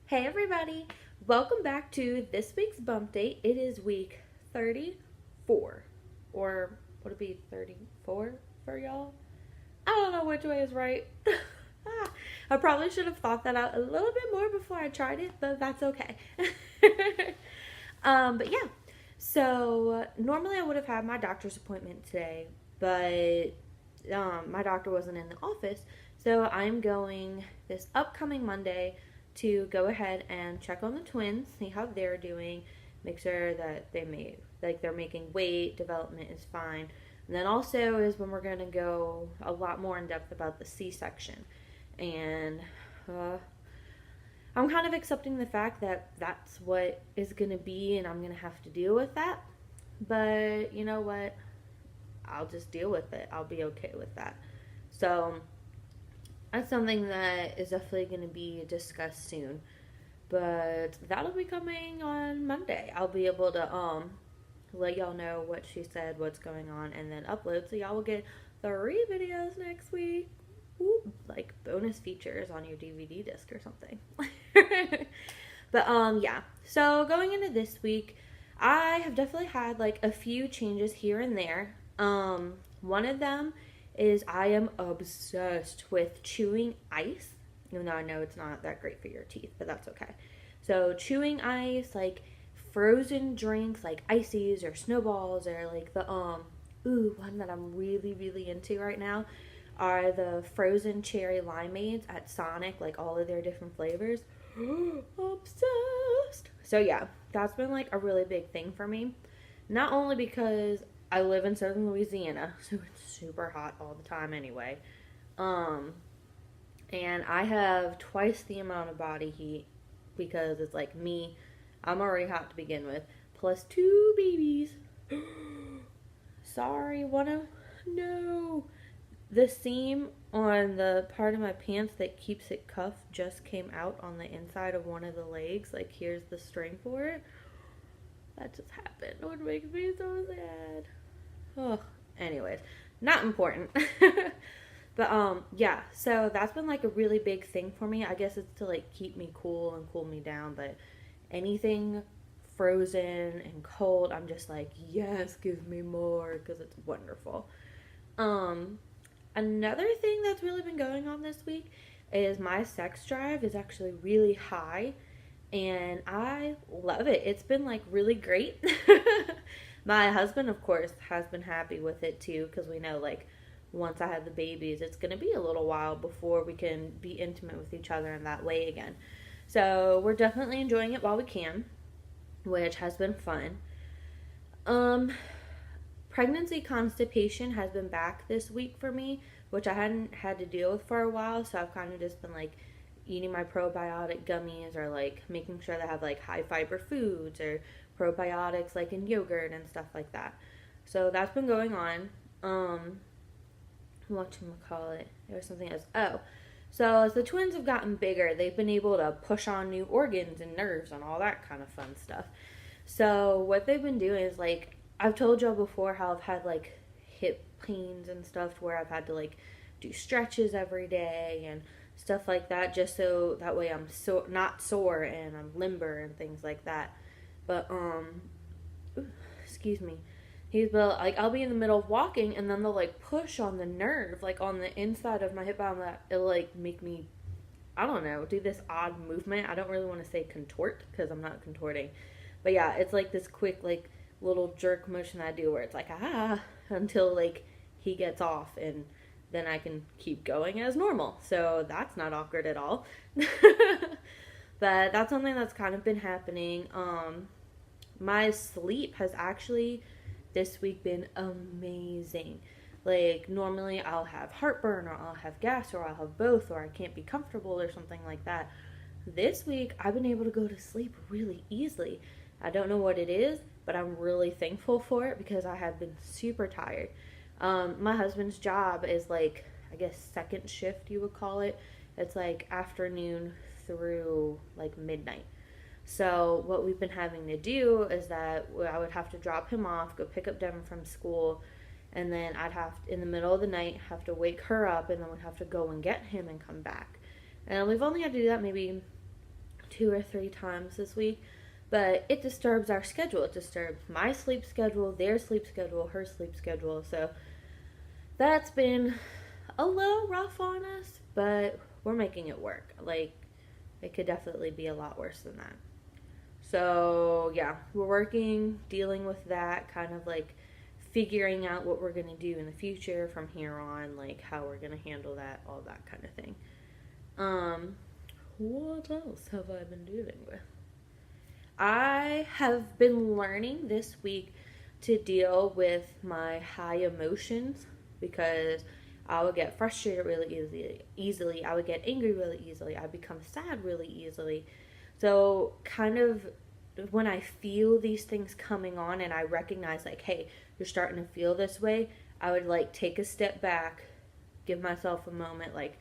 Hey everybody, welcome back to this week's bump date. It is week 34, or would it be 34 for y'all? I don't know which way is right. I probably should have thought that out a little bit more before I tried it, but that's okay. But yeah, so normally I would have had my doctor's appointment today, but my doctor wasn't in the office, so I'm going this upcoming Monday to go ahead and check on the twins, see how they're doing, make sure that they're making weight, development is fine. And then also is when we're going to go a lot more in depth about the C-section. And I'm kind of accepting the fact that that's what is going to be and I'm going to have to deal with that. But you know what? I'll just deal with it. I'll be okay with that. So that's something that is definitely going to be discussed soon. But that'll be coming on Monday. I'll be able to let y'all know what she said, what's going on, and then upload. So y'all will get 3 videos next week. Ooh, like bonus features on your DVD disc or something. But yeah. So going into this week, I have definitely had like a few changes here and there. One of them is I am obsessed with chewing ice. Even though I know it's not that great for your teeth, but that's okay. So chewing ice, like frozen drinks like ices or snowballs, or like the one that I'm really, really into right now are the frozen cherry limeades at Sonic, like all of their different flavors. Obsessed. So yeah, that's been like a really big thing for me. Not only because I live in southern Louisiana, so it's super hot all the time anyway. And I have twice the amount of body heat because it's like me. I'm already hot to begin with, plus 2 babies. Sorry, no. The seam on the part of my pants that keeps it cuffed just came out on the inside of one of the legs. Like, here's the string for it. That just happened. It would make me so sad. Oh, anyways, not important. But yeah, so that's been like a really big thing for me. I guess it's to like keep me cool and cool me down, but anything frozen and cold, I'm just like, yes, give me more, because it's wonderful. Another thing that's really been going on this week is my sex drive is actually really high, and I love it. It's been like really great. My husband, of course, has been happy with it too, because we know like once I have the babies, it's going to be a little while before we can be intimate with each other in that way again. So we're definitely enjoying it while we can, which has been fun. Pregnancy constipation has been back this week for me, which I hadn't had to deal with for a while. So I've kind of just been like eating my probiotic gummies, or like making sure they have like high fiber foods or probiotics like in yogurt and stuff like that. So that's been going on. Whatchamacallit, there was something else. Oh, so as the twins have gotten bigger, they've been able to push on new organs and nerves and all that kind of fun stuff. So what they've been doing is, like, I've told y'all before how I've had like hip pains and stuff to where I've had to like do stretches every day and stuff like that, just so that way I'm not sore and I'm limber and things like that. But excuse me. Like, I'll be in the middle of walking and then they'll like push on the nerve, like on the inside of my hip bone, that it'll like make me, I don't know, do this odd movement. I don't really want to say contort because I'm not contorting, but yeah, it's like this quick like little jerk motion I do where it's like until like he gets off, and then I can keep going as normal. So that's not awkward at all. But that's something that's kind of been happening. My sleep has actually this week been amazing. Like, normally I'll have heartburn, or I'll have gas, or I'll have both, or I can't be comfortable or something like that. This week I've been able to go to sleep really easily. I don't know what it is, but I'm really thankful for it because I have been super tired. My husband's job is like, I guess, second shift you would call it. It's like afternoon through like midnight. So what we've been having to do is that I would have to drop him off, go pick up Devin from school, and then I'd have, in the middle of the night, have to wake her up, and then we'd have to go and get him and come back. And we've only had to do that maybe 2 or 3 times this week. But it disturbs our schedule. It disturbs my sleep schedule, their sleep schedule, her sleep schedule. So that's been a little rough on us, but we're making it work. Like, it could definitely be a lot worse than that. So yeah, we're working, dealing with that, kind of like figuring out what we're going to do in the future from here on, like how we're going to handle that, all that kind of thing. What else have I been dealing with? I have been learning this week to deal with my high emotions, because I would get frustrated really easily. I would get angry really easily. I become sad really easily. So kind of when I feel these things coming on and I recognize like, hey, you're starting to feel this way, I would like take a step back, give myself a moment, like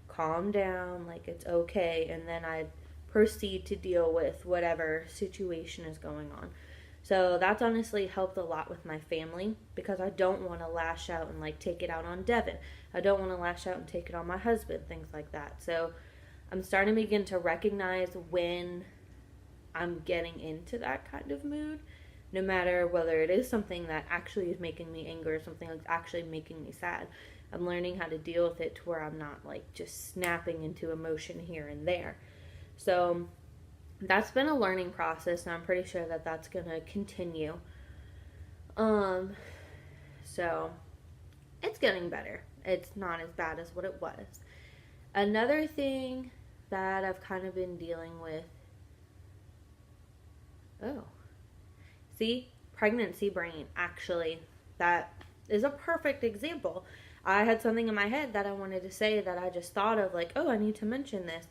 calm down, like it's okay, and then I'd proceed to deal with whatever situation is going on. So that's honestly helped a lot with my family, because I don't want to lash out and like take it out on Devin. I don't want to lash out and take it on my husband, things like that. So I'm starting to begin to recognize when I'm getting into that kind of mood, no matter whether it is something that actually is making me angry or something that's actually making me sad. I'm learning how to deal with it to where I'm not like just snapping into emotion here and there. So that's been a learning process, and I'm pretty sure that that's going to continue. So it's getting better. It's not as bad as what it was. Another thing that I've kind of been dealing with, pregnancy brain, actually. That is a perfect example. I had something in my head that I wanted to say that I just thought of, like, I need to mention this.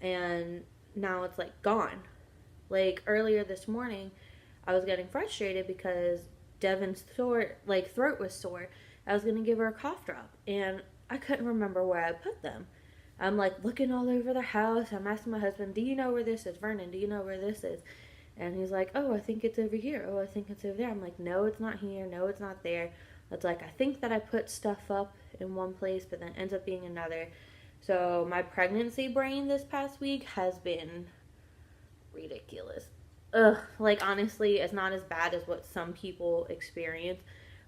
And now it's, like, gone. Like, earlier this morning, I was getting frustrated because Devin's throat was sore. I was going to give her a cough drop, and I couldn't remember where I put them. I'm, like, looking all over the house. I'm asking my husband, do you know where this is? Vernon, do you know where this is? And he's like, I think it's over here. I think it's over there. I'm like, no, it's not here. No, it's not there. It's like, I think that I put stuff up in one place, but then it ends up being another. So my pregnancy brain this past week has been ridiculous. Like, honestly, it's not as bad as what some people experience,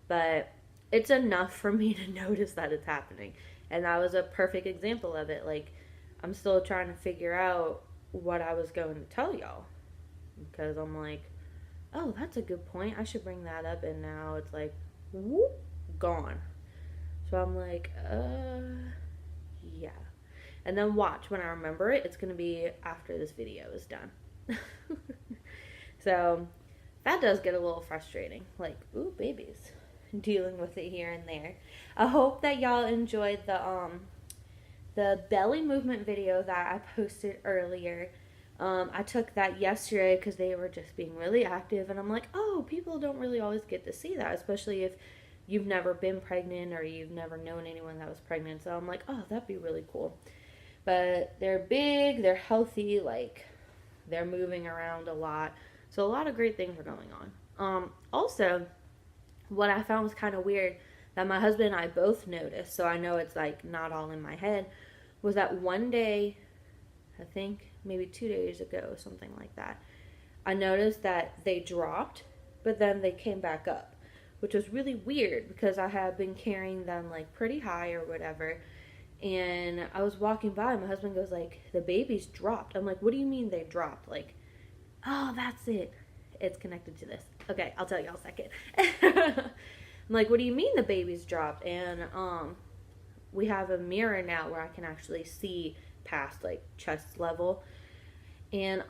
but it's enough for me to notice that it's happening. And that was a perfect example of it. Like, I'm still trying to figure out what I was going to tell y'all, because I'm like, that's a good point. I should bring that up. And now it's like, whoop, gone. So I'm like, yeah. And then watch, when I remember it, it's going to be after this video is done. So that does get a little frustrating. Like, babies. Dealing with it here and there. I hope that y'all enjoyed the belly movement video that I posted earlier. I took that yesterday because they were just being really active, and I'm like, people don't really always get to see that, especially if you've never been pregnant or you've never known anyone that was pregnant. So I'm like, that'd be really cool. But they're big, they're healthy, like they're moving around a lot. So a lot of great things are going on. Also, what I found was kind of weird that my husband and I both noticed, so I know it's like not all in my head, was that one day, I think maybe 2 days ago, something like that, I noticed that they dropped, but then they came back up, which was really weird because I had been carrying them like pretty high or whatever. And I was walking by, and my husband goes like, the babies dropped. I'm like, what do you mean they dropped? Like, that's it. It's connected to this. Okay, I'll tell y'all a second. I'm like, what do you mean the babies dropped? And we have a mirror now where I can actually see past like chest level. And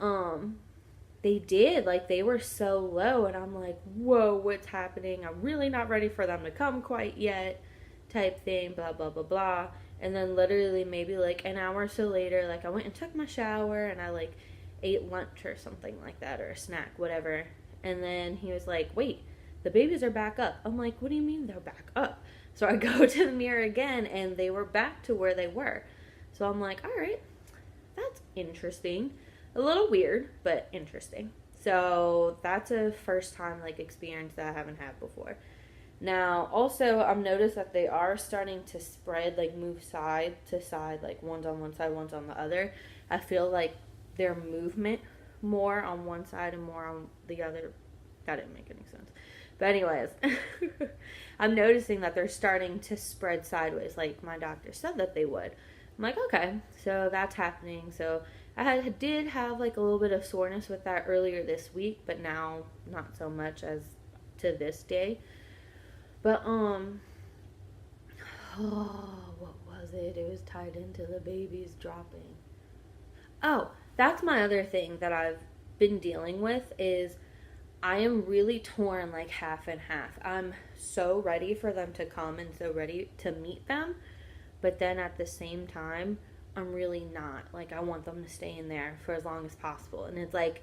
they did, like, they were so low, and I'm like, whoa, what's happening? I'm really not ready for them to come quite yet, type thing, blah blah blah blah. And then literally maybe like an hour or so later, like I went and took my shower, and I like ate lunch or something like that, or a snack, whatever. And then he was like, wait, the babies are back up. I'm like, what do you mean they're back up? So I go to the mirror again, and they were back to where they were. So I'm like, all right, that's interesting. A little weird, but interesting. So that's a first time like experience that I haven't had before. Now, also, I've noticed that they are starting to spread, like move side to side, like one's on one side, one's on the other. I feel like their movement more on one side and more on the other. That didn't make any sense. But anyways, I'm noticing that they're starting to spread sideways like my doctor said that they would. I'm like, okay, so that's happening. So did have like a little bit of soreness with that earlier this week, but now not so much as to this day. But what was it? It was tied into the baby's dropping. Oh, that's my other thing that I've been dealing with is I am really torn like half and half. I'm so ready for them to come and so ready to meet them, but then at the same time, I'm really not. Like, I want them to stay in there for as long as possible. And it's like,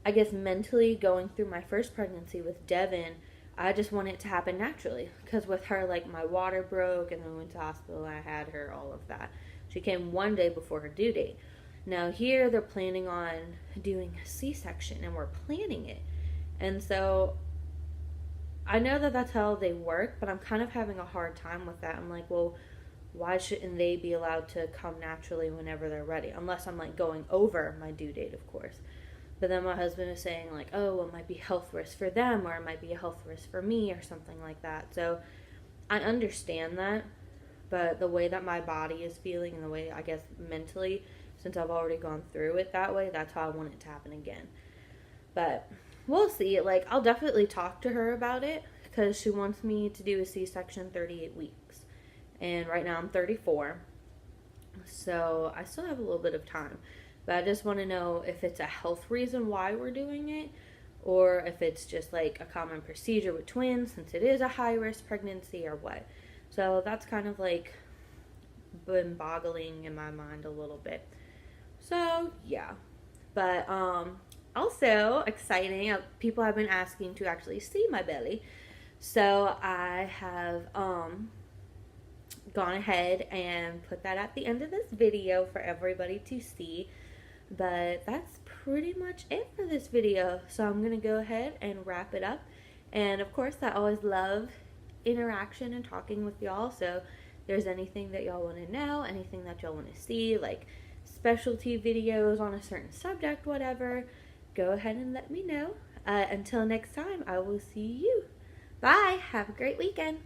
I guess mentally going through my first pregnancy with Devin, I just want it to happen naturally. Because with her, like, my water broke and then we went to the hospital and I had her, all of that. She came one day before her due date. Now here, they're planning on doing a C-section and we're planning it. And so I know that that's how they work, but I'm kind of having a hard time with that. I'm like, well, why shouldn't they be allowed to come naturally whenever they're ready? Unless I'm like going over my due date, of course. But then my husband is saying like, oh, well, it might be health risk for them or it might be a health risk for me or something like that. So I understand that, but the way that my body is feeling and the way, I guess, mentally, since I've already gone through it that way, that's how I want it to happen again. But we'll see. Like, I'll definitely talk to her about it because she wants me to do a C-section 38 weeks. And right now I'm 34. So I still have a little bit of time. But I just want to know if it's a health reason why we're doing it or if it's just like a common procedure with twins since it is a high-risk pregnancy or what. So that's kind of like been boggling in my mind a little bit. So, yeah. But, also exciting, people have been asking to actually see my belly. So I have, gone ahead and put that at the end of this video for everybody to see. But that's pretty much it for this video. So I'm going to go ahead and wrap it up. And of course, I always love interaction and talking with y'all. So if there's anything that y'all want to know, anything that y'all want to see, like specialty videos on a certain subject, whatever, go ahead and let me know. Until next time, I will see you. Bye. Have a great weekend.